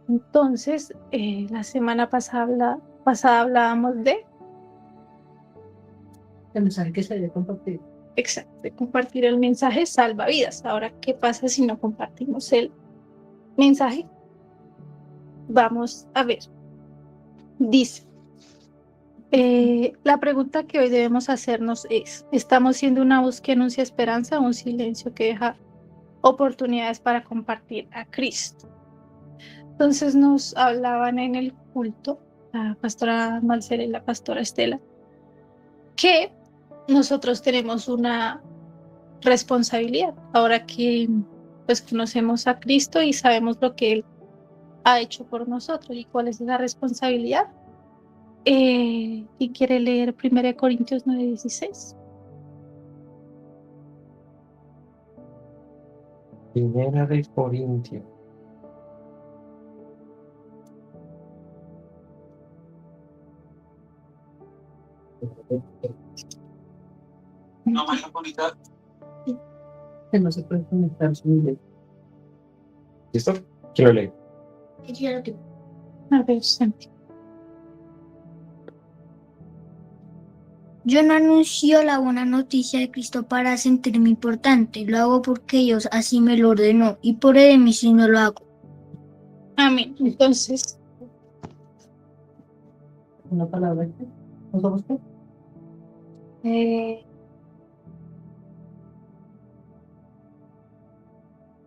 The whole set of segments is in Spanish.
Entonces, la semana pasada hablábamos de, El mensaje que se debe compartir. exacto, de compartir el mensaje salva vidas. Ahora, ¿qué pasa si no compartimos el mensaje? Vamos a ver. Dice, la pregunta que hoy debemos hacernos es, ¿estamos siendo una voz que anuncia esperanza o un silencio que deja oportunidades para compartir a Cristo? Entonces nos hablaban en el culto, la pastora Marcela y la pastora Estela, que nosotros tenemos una responsabilidad ahora que pues conocemos a Cristo y sabemos lo que Él ha hecho por nosotros y cuál es esa responsabilidad. Y quiere leer 1 Corintios 9:16. Primera de Corintios. No más la bonita. Que no se puede conectar su nivel. ¿Listo? ¿Quién lo lee? A ver, Santi. Yo no anuncio la buena noticia de Cristo para sentirme importante, lo hago porque Dios así me lo ordenó y por de mí sí no lo hago. Amén. Entonces, Una palabra. ¿No somos qué?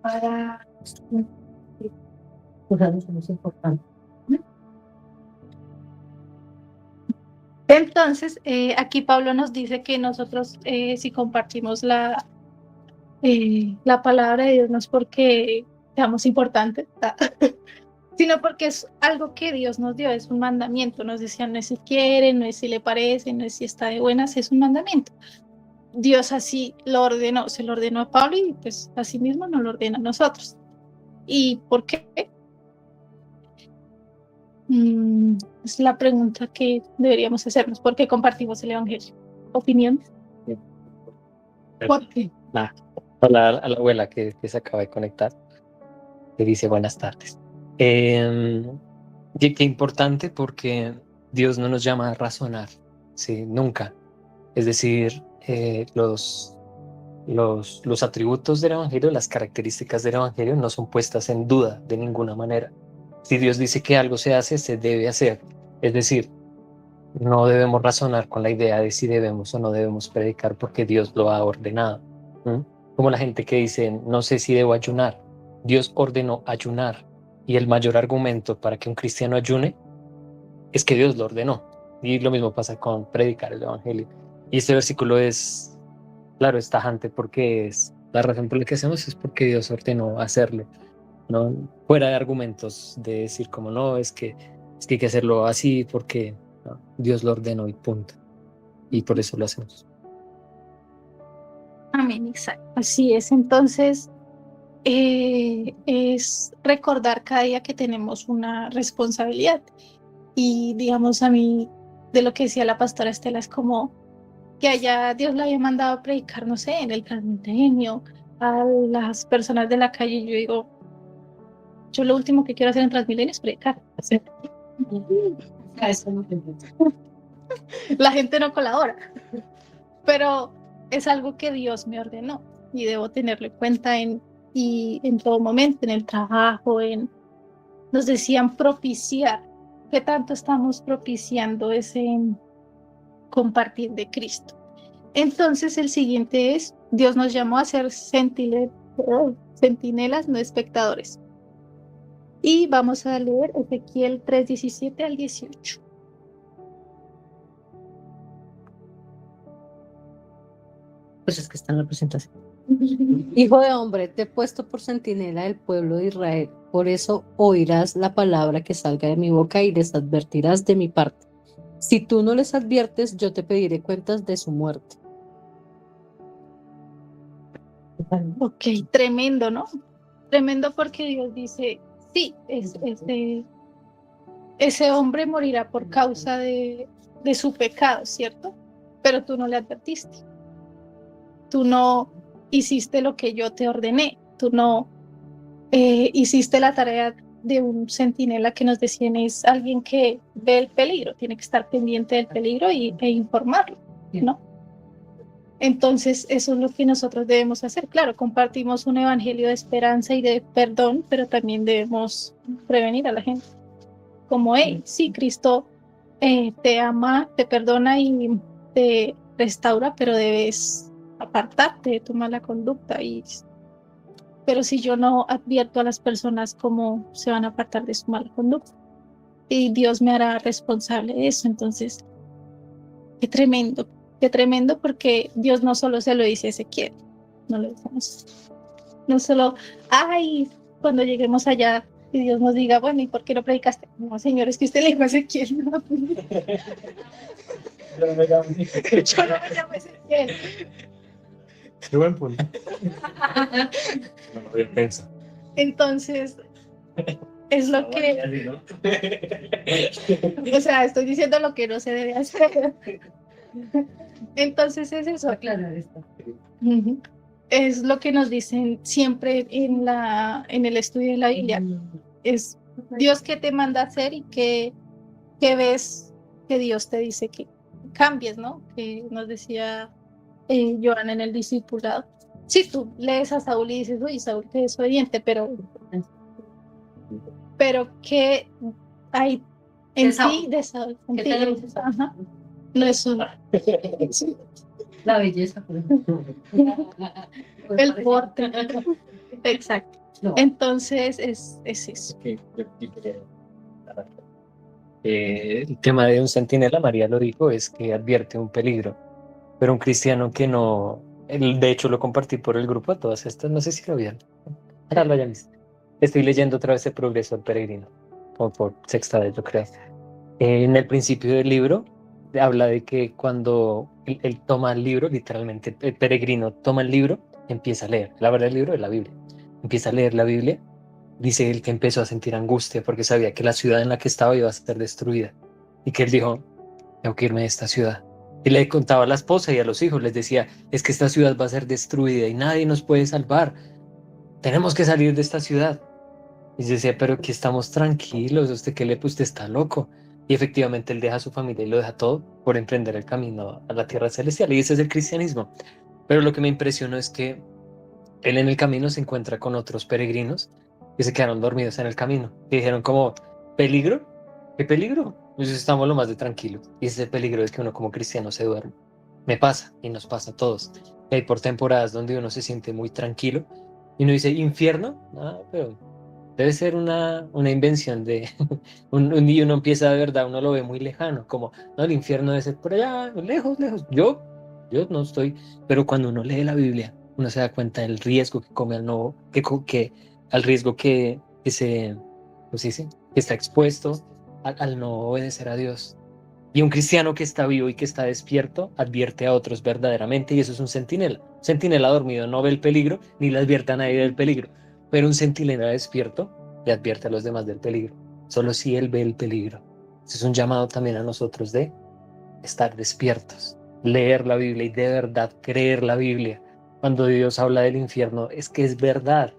para O sea, no somos importantes. Entonces, aquí Pablo nos dice que nosotros, si compartimos la palabra de Dios, no es porque seamos importantes, sino porque es algo que Dios nos dio, es un mandamiento. Nos decían, no es si quiere, no es si le parece, no es si está de buenas, es un mandamiento. Dios así lo ordenó, se lo ordenó a Pablo y pues así mismo nos lo ordena a nosotros. ¿Y por qué? Es la pregunta que deberíamos hacernos. ¿Por qué compartimos el Evangelio? ¿Opiniones? ¿Por qué? A la abuela que se acaba de conectar, que dice buenas tardes. Qué importante, porque Dios no nos llama a razonar, ¿sí? Nunca. Es decir, los atributos del Evangelio, las características del Evangelio no son puestas en duda de ninguna manera. Si Dios dice que algo se hace, se debe hacer. Es decir, no debemos razonar con la idea de si debemos o no debemos predicar porque Dios lo ha ordenado. ¿Mm? Como la gente que dice, no sé si debo ayunar. Dios ordenó ayunar. Y el mayor argumento para que un cristiano ayune es que Dios lo ordenó. Y lo mismo pasa con predicar el Evangelio. Y este versículo es, claro, es tajante, porque es la razón por la que hacemos es porque Dios ordenó hacerlo, ¿no? Fuera de argumentos de decir como no, es que hay que hacerlo así porque ¿no? Dios lo ordenó y punto. Y por eso lo hacemos. Amén, exacto. Así es. Entonces, es recordar cada día que tenemos una responsabilidad. Y digamos, a mí, de lo que decía la pastora Estela, es como que allá Dios le había mandado a predicar, no sé, en el Transmilenio, a las personas de la calle. Yo digo, yo lo último que quiero hacer en Transmilenio es predicar. La gente no colabora, pero es algo que Dios me ordenó y debo tenerlo en cuenta en todo momento, en el trabajo, nos decían propiciar. ¿Qué tanto estamos propiciando ese compartir de Cristo? Entonces el siguiente es, Dios nos llamó a ser centinelas, no espectadores. Y vamos a leer Ezequiel 3:17 al 18. Pues es que está en la presentación. Hijo de hombre, te he puesto por centinela del pueblo de Israel. Por eso oirás la palabra que salga de mi boca y les advertirás de mi parte. Si tú no les adviertes, yo te pediré cuentas de su muerte. Ok, tremendo, ¿no? Tremendo, porque Dios dice, sí, ese hombre morirá por causa de su pecado, ¿cierto? Pero tú no le advertiste. Tú no hiciste lo que yo te ordené. Tú no hiciste la tarea de un centinela que nos decían es alguien que ve el peligro, tiene que estar pendiente del peligro e informarlo, ¿no? Entonces, eso es lo que nosotros debemos hacer. Claro, compartimos un evangelio de esperanza y de perdón, pero también debemos prevenir a la gente. Como, hey, sí, Cristo te ama, te perdona y te restaura, pero debes apartarte de tu mala conducta. Pero si yo no advierto a las personas cómo se van a apartar de su mala conducta, y Dios me hará responsable de eso. Entonces, qué tremendo, porque Dios no solo se lo dice a Ezequiel, no lo decimos. No solo, ay, cuando lleguemos allá y Dios nos diga, bueno, ¿y por qué no predicaste? No, señor, es que usted le dijo a Ezequiel. No, yo no me llamo Ezequiel. Qué buen punto. No lo había pensado. Entonces, es lo que, o sea, estoy diciendo lo que no se debe hacer. Entonces es eso. Aclarar esto. Ujú. Es lo que nos dicen siempre en el estudio de la Biblia. Es Dios que te manda a hacer y que ves que Dios te dice que cambies, ¿no? Que nos decía Joan en el discipulado. Sí, tú lees a Saúl y dices, uy, Saúl que es desobediente, pero que hay en ti de Saúl. ¿Qué tal? Ajá. No es solo La belleza, por ejemplo. el porte. Exacto. No. Entonces es eso. El tema de un centinela, María lo dijo, es que advierte un peligro, pero un cristiano que no, de hecho lo compartí por el grupo a todas estas, no sé si lo vieron. Ahora lo hayan visto. Estoy leyendo otra vez El progreso del peregrino, como por sexta vez, yo creo. En el principio del libro habla de que cuando él toma el libro, literalmente el peregrino toma el libro, empieza a leer. La verdad, el libro es la Biblia. Empieza a leer la Biblia. Dice él que empezó a sentir angustia porque sabía que la ciudad en la que estaba iba a ser destruida y que él dijo, tengo que irme de esta ciudad. Y le contaba a la esposa y a los hijos, les decía, es que esta ciudad va a ser destruida y nadie nos puede salvar. Tenemos que salir de esta ciudad. Y yo decía, pero aquí estamos tranquilos, usted qué le, pues usted está loco. Y efectivamente él deja a su familia y lo deja todo por emprender el camino a la tierra celestial. Y ese es el cristianismo. Pero lo que me impresionó es que él en el camino se encuentra con otros peregrinos que se quedaron dormidos en el camino. Y dijeron como, ¿peligro? ¿Qué peligro? Nosotros estamos lo más de tranquilos. Y ese peligro es que uno como cristiano se duerme. Me pasa y nos pasa a todos. Y hay por temporadas donde uno se siente muy tranquilo y uno dice, ¿infierno? Ah, pero debe ser una invención de... y uno empieza de verdad, uno lo ve muy lejano, como, no, el infierno debe ser por allá, lejos, lejos. Yo no estoy... Pero cuando uno lee la Biblia, uno se da cuenta del riesgo que come al nuevo, al riesgo que se, pues sí, que está expuesto al no obedecer a Dios. Y un cristiano que está vivo y que está despierto advierte a otros verdaderamente, y eso es un centinela. Un centinela dormido no ve el peligro ni le advierte a nadie del peligro, pero un centinela despierto le advierte a los demás del peligro, solo si él ve el peligro. Eso es un llamado también a nosotros de estar despiertos, leer la Biblia y de verdad creer la Biblia. Cuando Dios habla del infierno es que es verdad,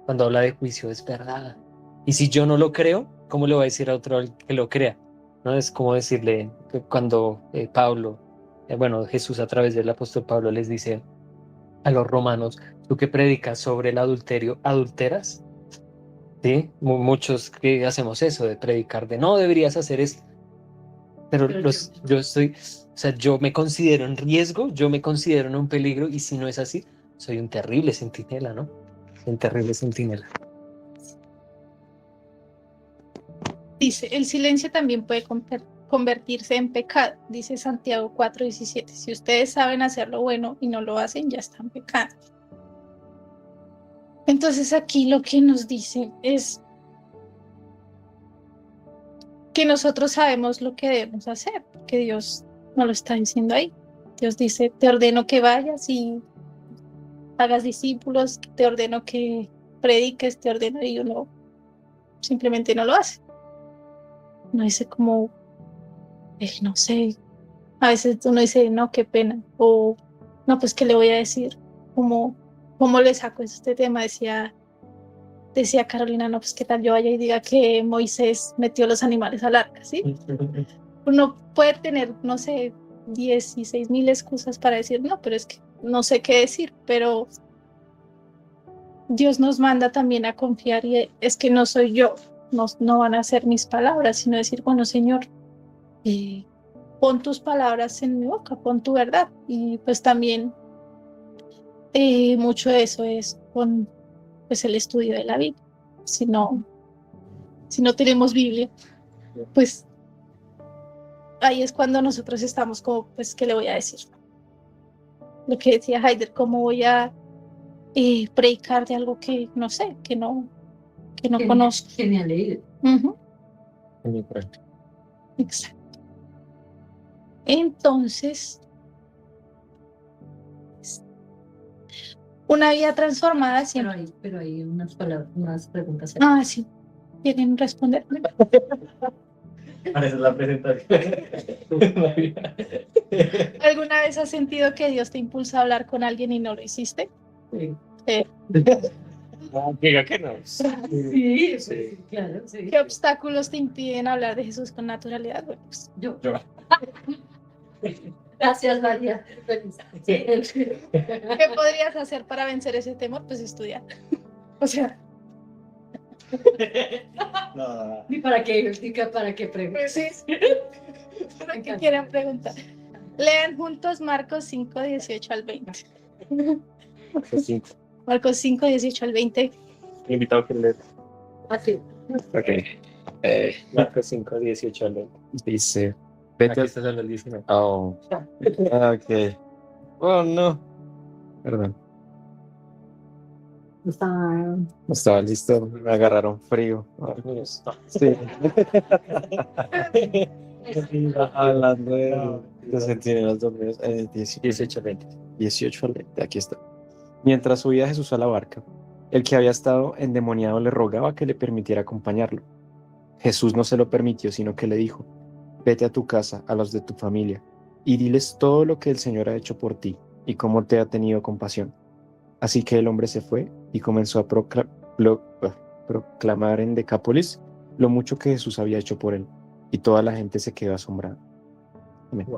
cuando habla de juicio es verdad. Y si yo no lo creo, ¿cómo le voy a decir a otro que lo crea? ¿No? Es como decirle que cuando Jesús a través del apóstol Pablo les dice a los romanos, tú que predicas sobre el adulterio, ¿adulteras? ¿Sí? Muchos que hacemos eso, de predicar, de no deberías hacer esto. Pero yo me considero en riesgo, yo me considero en un peligro, y si no es así, soy un terrible centinela, ¿no? Un terrible centinela. Dice, el silencio también puede convertirse en pecado, dice Santiago 4:17. Si ustedes saben hacer lo bueno y no lo hacen, ya están pecando. Entonces aquí lo que nos dice es que nosotros sabemos lo que debemos hacer, que Dios no lo está diciendo ahí. Dios dice, te ordeno que vayas y hagas discípulos, te ordeno que prediques, te ordeno, y uno simplemente no lo hace. No dice como, no sé, a veces uno dice, no, qué pena, o no, pues, ¿qué le voy a decir? ¿Cómo le saco este tema? Decía decía Carolina, no, pues qué tal yo vaya y diga que Moisés metió los animales al arca, ¿sí? Uno puede tener, no sé, 16,000 excusas para decir, no, pero es que no sé qué decir, pero Dios nos manda también a confiar y es que no soy yo, no van a ser mis palabras, sino decir, bueno, Señor, pon tus palabras en mi boca, pon tu verdad. Y pues también mucho de eso es con pues, el estudio de la Biblia. Si no tenemos Biblia, pues ahí es cuando nosotros estamos como, pues, ¿qué le voy a decir? Lo que decía Heider, ¿cómo voy a predicar de algo que no sé, que no conozco? Que me ha leído. Uh-huh. Muy pronto. Exacto. Entonces, una vida transformada siempre. Pero hay unas palabras, unas preguntas. Ah, sí. ¿Quieren responder? Para eso es la presentación. ¿Alguna vez has sentido que Dios te impulsa a hablar con alguien y no lo hiciste? Sí. Diga que no. Sí, sí, claro, sí. ¿Qué obstáculos te impiden hablar de Jesús con naturalidad? Bueno, pues, Yo. Yo. Gracias, María. ¿qué podrías hacer para vencer ese temor? Pues estudiar. O sea, No. Ni para qué, para qué preguntas. pues sí. ¿Para qué quieren preguntar? Lean juntos Marcos 5, 18 al 20. Marcos 5, 18 al 20. Invitado que leer. Así. Ok. Marcos 5, 18 al 20. Dice, Aquí vete está solo el 19. oh. Ok. Oh, no. Perdón. No estaba listo. Me agarraron frío. Sí. Hablando de los centinelas dormidos. 18 al 20. 18 al 20. Aquí está. Mientras subía Jesús a la barca, el que había estado endemoniado le rogaba que le permitiera acompañarlo. Jesús no se lo permitió, sino que le dijo: vete a tu casa, a los de tu familia, y diles todo lo que el Señor ha hecho por ti y cómo te ha tenido compasión. Así que el hombre se fue y comenzó a proclamar en Decápolis lo mucho que Jesús había hecho por él, y toda la gente se quedó asombrada. Amén.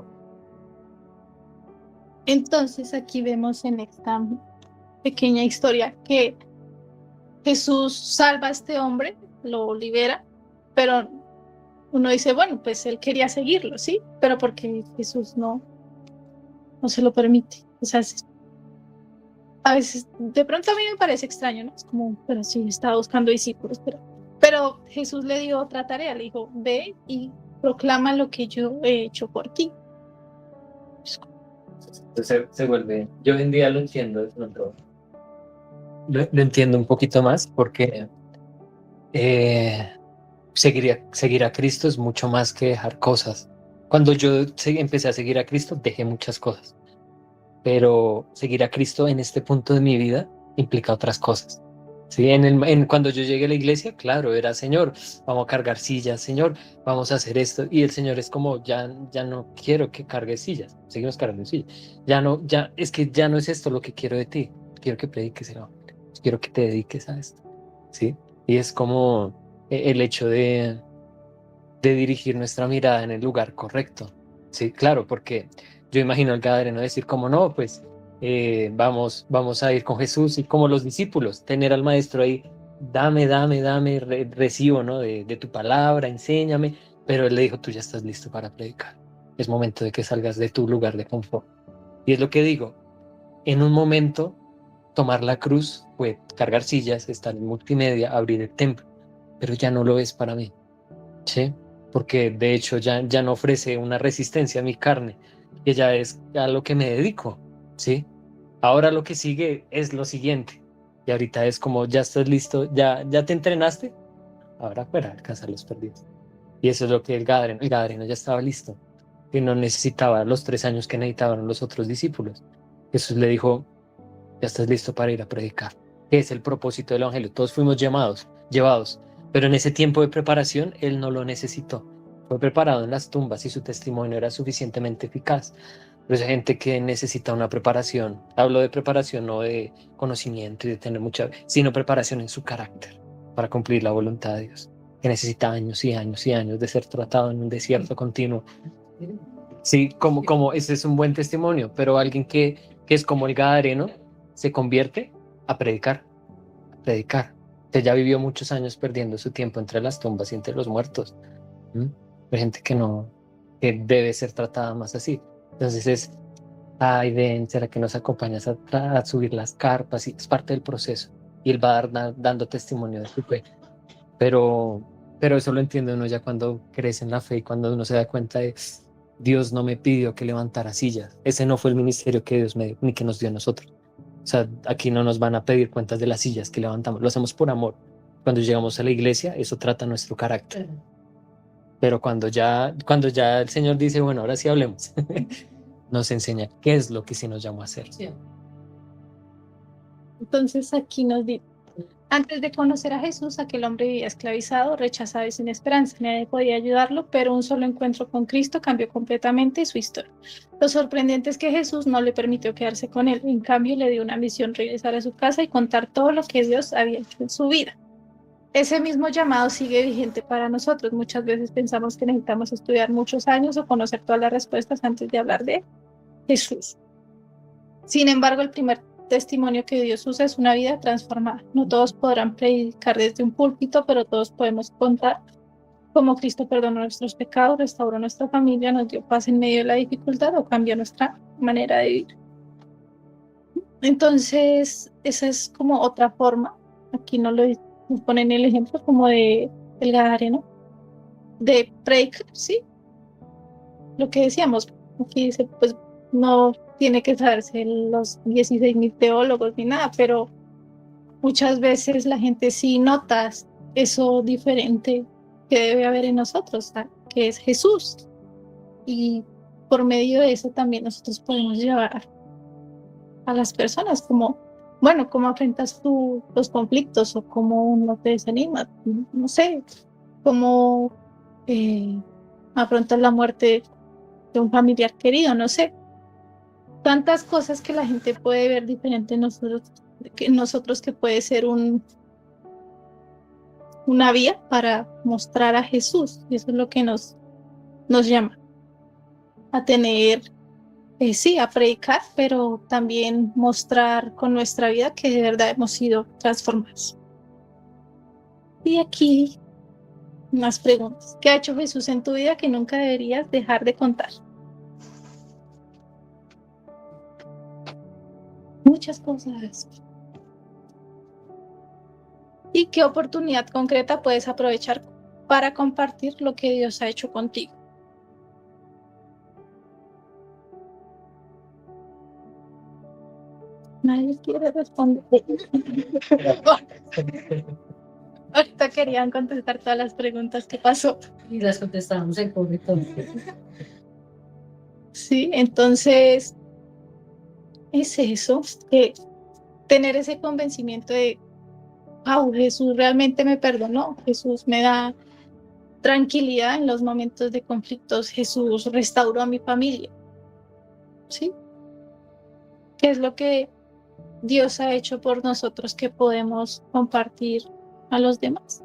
Entonces aquí vemos en esta pequeña historia que Jesús salva a este hombre, lo libera, pero uno dice, bueno, pues él quería seguirlo, ¿sí? Pero porque Jesús no se lo permite. O sea, a veces, de pronto a mí me parece extraño, ¿no? Es como, pero sí, estaba buscando discípulos, pero Jesús le dio otra tarea, le dijo, ve y proclama lo que yo he hecho por ti. Entonces se vuelve. Yo hoy en día lo entiendo de pronto. Lo entiendo un poquito más porque seguir a Cristo es mucho más que dejar cosas. Cuando yo empecé a seguir a Cristo, dejé muchas cosas. Pero seguir a Cristo en este punto de mi vida implica otras cosas. ¿Sí? Cuando yo llegué a la iglesia, claro, era Señor, vamos a cargar sillas, Señor, vamos a hacer esto. Y el Señor es como, ya no quiero que cargues sillas, seguimos cargando sillas. Es que ya no es esto lo que quiero de ti. Quiero que prediques el evangelio, quiero que te dediques a esto. ¿Sí? Y es como el hecho de dirigir nuestra mirada en el lugar correcto. Sí, claro, porque yo imagino al gadareno decir como no, pues vamos a ir con Jesús y como los discípulos, tener al maestro ahí, dame, recibo, ¿no? de tu palabra, enséñame, pero él le dijo, tú ya estás listo para predicar, es momento de que salgas de tu lugar de confort. Y es lo que digo, en un momento tomar la cruz fue cargar sillas, estar en multimedia, abrir el templo, pero ya no lo es para mí, ¿sí? Porque de hecho ya no ofrece una resistencia a mi carne, que ya es a lo que me dedico, ¿sí? Ahora lo que sigue es lo siguiente, y ahorita es como, ya estás listo, ya te entrenaste, ahora fuera, alcanzar los perdidos. Y eso es lo que el gadareno ya estaba listo, y no necesitaba los 3 años que necesitaban los otros discípulos. Jesús le dijo, ya estás listo para ir a predicar, que es el propósito del evangelio. Todos fuimos llevados, pero en ese tiempo de preparación él no lo necesitó. Fue preparado en las tumbas y su testimonio era suficientemente eficaz. Pero hay gente que necesita una preparación. Hablo de preparación no de conocimiento y de tener mucha, sino preparación en su carácter. para cumplir la voluntad de Dios, que necesita años y años y años de ser tratado en un desierto continuo. Sí, como ese es un buen testimonio, pero alguien que es como el gadareno se convierte a predicar, a predicar. Usted ya vivió muchos años perdiendo su tiempo entre las tumbas y entre los muertos. Hay gente que debe ser tratada más así. Entonces ay, ven, ¿será que nos acompañas a subir las carpas? Y es parte del proceso. Y él va a dar dando testimonio de su fe. Pero eso lo entiende uno ya cuando crece en la fe y cuando uno se da cuenta de Dios no me pidió que levantara sillas. Ese no fue el ministerio que Dios me dio, ni que nos dio a nosotros. O sea, aquí no nos van a pedir cuentas de las sillas que levantamos. Lo hacemos por amor. Cuando llegamos a la iglesia, eso trata nuestro carácter. Pero cuando ya el Señor dice, bueno, ahora sí hablemos, nos enseña qué es lo que sí nos llamó a hacer. Sí. Entonces aquí nos dice, antes de conocer a Jesús, aquel hombre vivía esclavizado, rechazado y sin esperanza. Nadie podía ayudarlo, pero un solo encuentro con Cristo cambió completamente su historia. Lo sorprendente es que Jesús no le permitió quedarse con él. En cambio, le dio una misión: regresar a su casa y contar todo lo que Dios había hecho en su vida. Ese mismo llamado sigue vigente para nosotros. Muchas veces pensamos que necesitamos estudiar muchos años o conocer todas las respuestas antes de hablar de Jesús. Sin embargo, el primer testimonio que Dios usa es una vida transformada. No todos podrán predicar desde un púlpito, pero todos podemos contar cómo Cristo perdonó nuestros pecados, restauró nuestra familia, nos dio paz en medio de la dificultad o cambió nuestra manera de vivir. Entonces, esa es como otra forma. Aquí nos ponen el ejemplo como de el gadareno, de predicar, ¿sí? Lo que decíamos, aquí dice, pues no tiene que saberse los 16,000 teólogos ni nada, pero muchas veces la gente sí nota eso diferente que debe haber en nosotros, que es Jesús. Y por medio de eso también nosotros podemos llevar a las personas como, bueno, cómo afrontas tú los conflictos o cómo no te desanimas, no sé, cómo afrontas la muerte de un familiar querido, no sé. Tantas cosas que la gente puede ver diferente en nosotros que puede ser una vía para mostrar a Jesús. Y eso es lo que nos llama a tener, sí, a predicar, pero también mostrar con nuestra vida que de verdad hemos sido transformados. Y aquí más preguntas. ¿Qué ha hecho Jesús en tu vida que nunca deberías dejar de contar? Muchas cosas. ¿Y qué oportunidad concreta puedes aprovechar para compartir lo que Dios ha hecho contigo? Nadie quiere responder. Ahorita querían contestar todas las preguntas que pasó. Y las contestamos en público. Sí, entonces es eso, que tener ese convencimiento de, wow, Jesús realmente me perdonó, Jesús me da tranquilidad en los momentos de conflictos, Jesús restauró a mi familia, ¿sí? ¿Qué es lo que Dios ha hecho por nosotros que podemos compartir a los demás?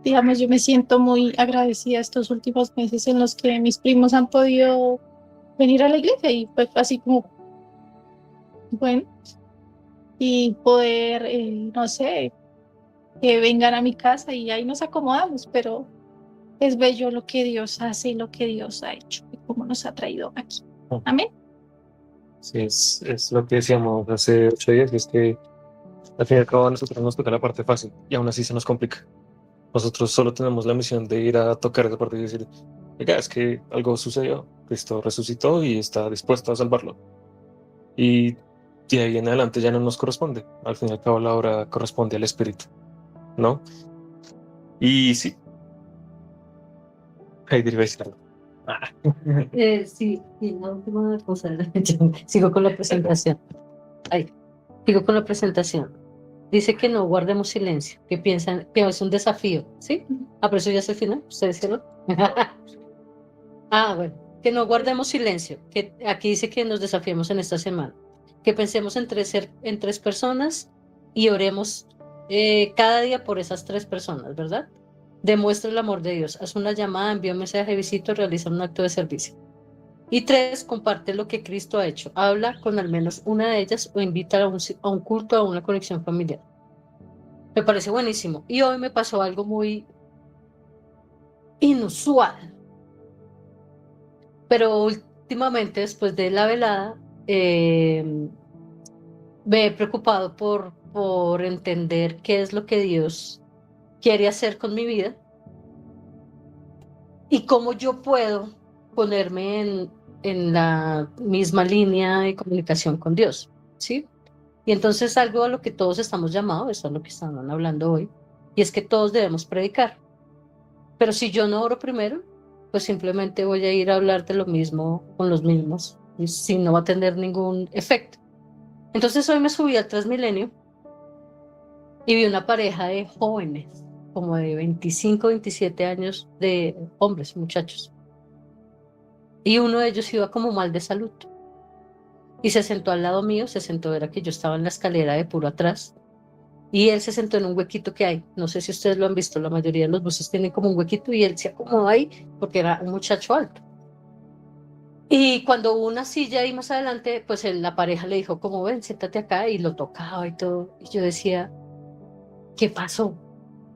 Digamos, yo me siento muy agradecida estos últimos meses en los que mis primos han podido venir a la iglesia y fue así como, bueno, y poder, no sé, que vengan a mi casa y ahí nos acomodamos, pero es bello lo que Dios hace y lo que Dios ha hecho y cómo nos ha traído aquí. Amén. Sí, es lo que decíamos hace 8 días, y es que al fin y al cabo a nosotros nos toca la parte fácil y aún así se nos complica. Nosotros solo tenemos la misión de ir a tocar esa parte y decir, oiga, es que algo sucedió, Cristo resucitó y está dispuesto a salvarlo. Y de ahí en adelante ya no nos corresponde. Al fin y al cabo la obra corresponde al Espíritu, ¿no? Y sí. Ahí deriva algo. Sí, y la última cosa, sigo con la presentación. Sigo con la presentación. Dice que no guardemos silencio, que piensan que es un desafío, ¿sí? Pero eso ya es el final, ¿ustedes hicieron? Bueno, que no guardemos silencio, que aquí dice que nos desafiemos en esta semana, que pensemos en tres personas y oremos cada día por esas 3 personas, ¿verdad? Demuestra el amor de Dios, haz una llamada, envía un mensaje de visita, realiza un acto de servicio. Y 3, comparte lo que Cristo ha hecho. Habla con al menos una de ellas o invita a un culto, a una conexión familiar. Me parece buenísimo. Y hoy me pasó algo muy inusual. Pero últimamente, después de la velada, me he preocupado por entender qué es lo que Dios quiere hacer con mi vida y cómo yo puedo ponerme en la misma línea de comunicación con Dios, ¿sí? Y entonces algo a lo que todos estamos llamados, eso es lo que están hablando hoy, y es que todos debemos predicar. Pero si yo no oro primero, pues simplemente voy a ir a hablar de lo mismo con los mismos, y si no va a tener ningún efecto. Entonces hoy me subí al Transmilenio y vi una pareja de jóvenes, como de 25, 27 años, de hombres, muchachos. Y uno de ellos iba como mal de salud. Y se sentó al lado mío, se sentó, era que yo estaba en la escalera de puro atrás. Y él se sentó en un huequito que hay. No sé si ustedes lo han visto, la mayoría de los buses tienen como un huequito y él se acomodó ahí porque era un muchacho alto. Y cuando hubo una silla ahí más adelante, pues la pareja le dijo, como ven, siéntate acá, y lo tocaba y todo. Y yo decía, ¿qué pasó?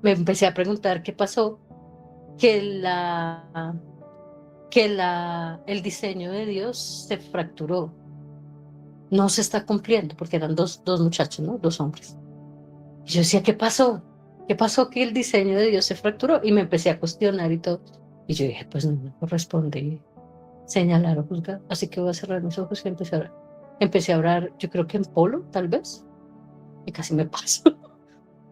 Me empecé a preguntar qué pasó, que el diseño de Dios se fracturó, no se está cumpliendo, porque eran dos muchachos, ¿no? 2 hombres. Y yo decía, ¿qué pasó? ¿Qué pasó que el diseño de Dios se fracturó? Y me empecé a cuestionar y todo. Y yo dije, pues no me corresponde señalar o juzgar, así que voy a cerrar mis ojos y empecé a orar. Empecé a orar, yo creo que en polo, tal vez, y casi me paso,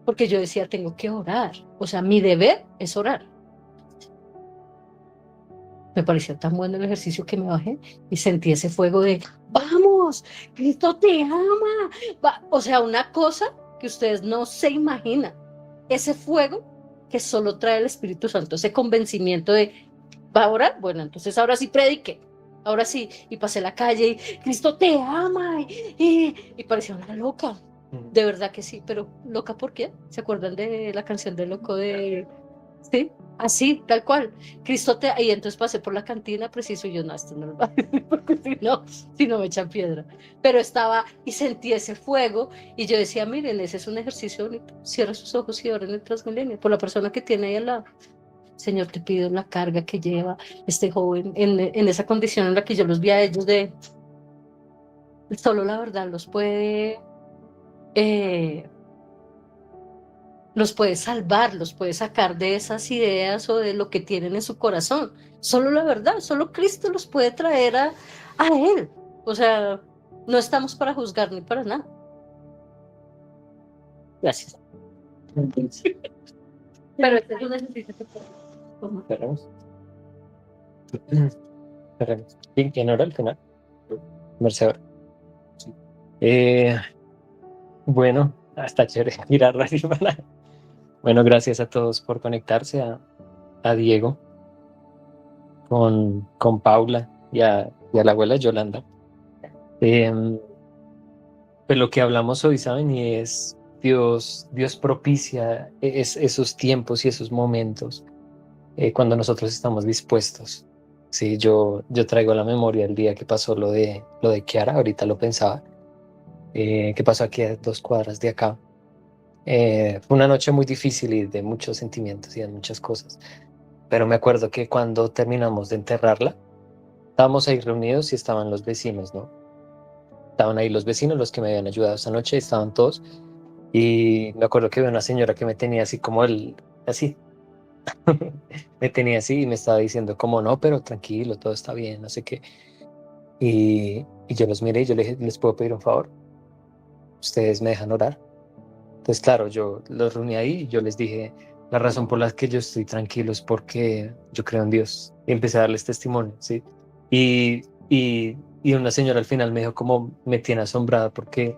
porque yo decía, tengo que orar, o sea, mi deber es orar. Me pareció tan bueno el ejercicio que me bajé y sentí ese fuego de, vamos, Cristo te ama. O sea, una cosa que ustedes no se imaginan, ese fuego que solo trae el Espíritu Santo, ese convencimiento de, ¿va a orar? Bueno, entonces ahora sí predique, ahora sí, y pasé la calle y Cristo te ama, y parecía una loca, de verdad que sí, pero ¿loca por qué? ¿Se acuerdan de la canción de Loco de...? Sí, así, tal cual. Cristo te... Y entonces pasé por la cantina, preciso, y yo, no, esto no lo va a decir, porque si no me echan piedra. Pero estaba y sentí ese fuego, y yo decía, miren, ese es un ejercicio bonito. Cierra sus ojos y ora en el Transmilenio, por la persona que tiene ahí al lado. Señor, te pido la carga que lleva este joven en esa condición en la que yo los vi a ellos de... Solo la verdad los puede salvar, los puede sacar de esas ideas o de lo que tienen en su corazón. Solo la verdad, solo Cristo los puede traer a Él. O sea, no estamos para juzgar ni para nada. Gracias. Pero este es un ejercicio que Cerremos. Cerremos. ¿Quién ora al final? Merced. Sí. Bueno, hasta chévere mirar la semana. Bueno, gracias a todos por conectarse, a Diego, con Paula y a la abuela Yolanda. Pues lo que hablamos hoy, ¿saben? Y es Dios propicia esos tiempos y esos momentos cuando nosotros estamos dispuestos. Sí, yo traigo a la memoria el día que pasó lo de Kiara, ahorita lo pensaba, que pasó aquí a 2 cuadras de acá. Fue una noche muy difícil y de muchos sentimientos y de muchas cosas, pero me acuerdo que cuando terminamos de enterrarla, estábamos ahí reunidos y estaban los vecinos, ¿no? Estaban ahí los vecinos, los que me habían ayudado esa noche, estaban todos, y me acuerdo que había una señora que me tenía así como así, me tenía así y me estaba diciendo como no, pero tranquilo, todo está bien, no sé qué, y yo los miré y yo les dije, ¿les puedo pedir un favor? ¿Ustedes me dejan orar? Entonces, claro, yo los reuní ahí y yo les dije, la razón por la que yo estoy tranquilo es porque yo creo en Dios. Y empecé a darles testimonio, ¿sí? Y una señora al final me dijo como, me tiene asombrada porque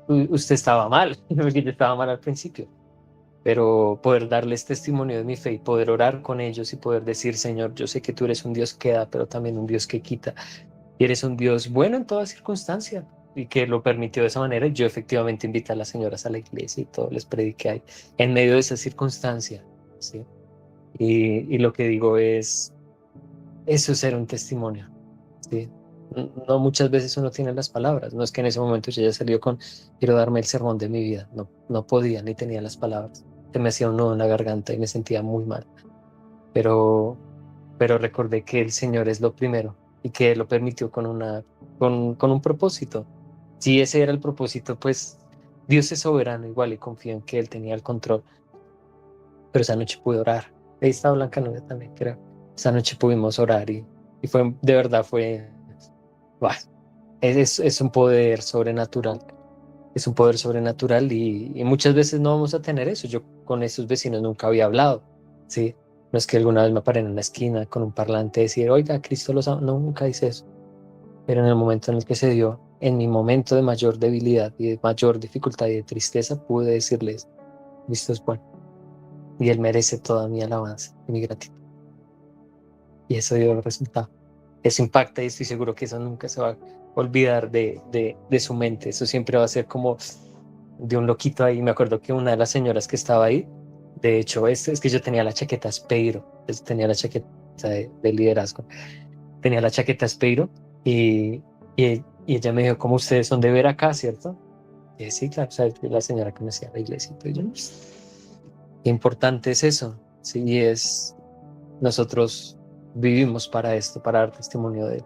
usted estaba mal, porque yo estaba mal al principio. Pero poder darles testimonio de mi fe y poder orar con ellos y poder decir, Señor, yo sé que tú eres un Dios que da, pero también un Dios que quita. Y eres un Dios bueno en toda circunstancia. y que lo permitió de esa manera. Yo efectivamente invité a las señoras a la iglesia y todo, les prediqué ahí, en medio de esa circunstancia, ¿sí? Y lo que digo es, eso es ser un testimonio, ¿sí? No muchas veces uno tiene las palabras, no es que en ese momento yo ya salió con, quiero darme el sermón de mi vida, no podía ni tenía las palabras, se me hacía un nudo en la garganta y me sentía muy mal, pero recordé que el Señor es lo primero y que Él lo permitió con un propósito. Si ese era el propósito, pues Dios es soberano igual y confío en que Él tenía el control. Pero esa noche pude orar. Ahí está Blancanieves también, creo. Esa noche pudimos orar y fue, de verdad fue, ¡buah! Es un poder sobrenatural. Es un poder sobrenatural y muchas veces no vamos a tener eso. Yo con esos vecinos nunca había hablado, ¿sí? No es que alguna vez me paré en una esquina con un parlante y decir, oiga, Cristo los ama. No, nunca hice eso. Pero en el momento en el que se dio, en mi momento de mayor debilidad y de mayor dificultad y de tristeza, pude decirles, Cristo es bueno. Y Él merece toda mi alabanza y mi gratitud. Y eso dio el resultado. Eso impacta y estoy seguro que eso nunca se va a olvidar de su mente. Eso siempre va a ser como de un loquito ahí. Me acuerdo que una de las señoras que estaba ahí, de hecho, es que yo tenía la chaqueta Speiro, tenía la chaqueta de liderazgo, tenía la chaqueta Speiro y ella me dijo, ¿cómo ustedes son de ver acá, cierto? Y dije, sí, claro, o sea, la señora que me hacía la iglesia. Entonces qué importante es eso, sí, nosotros vivimos para esto, para dar testimonio de Él.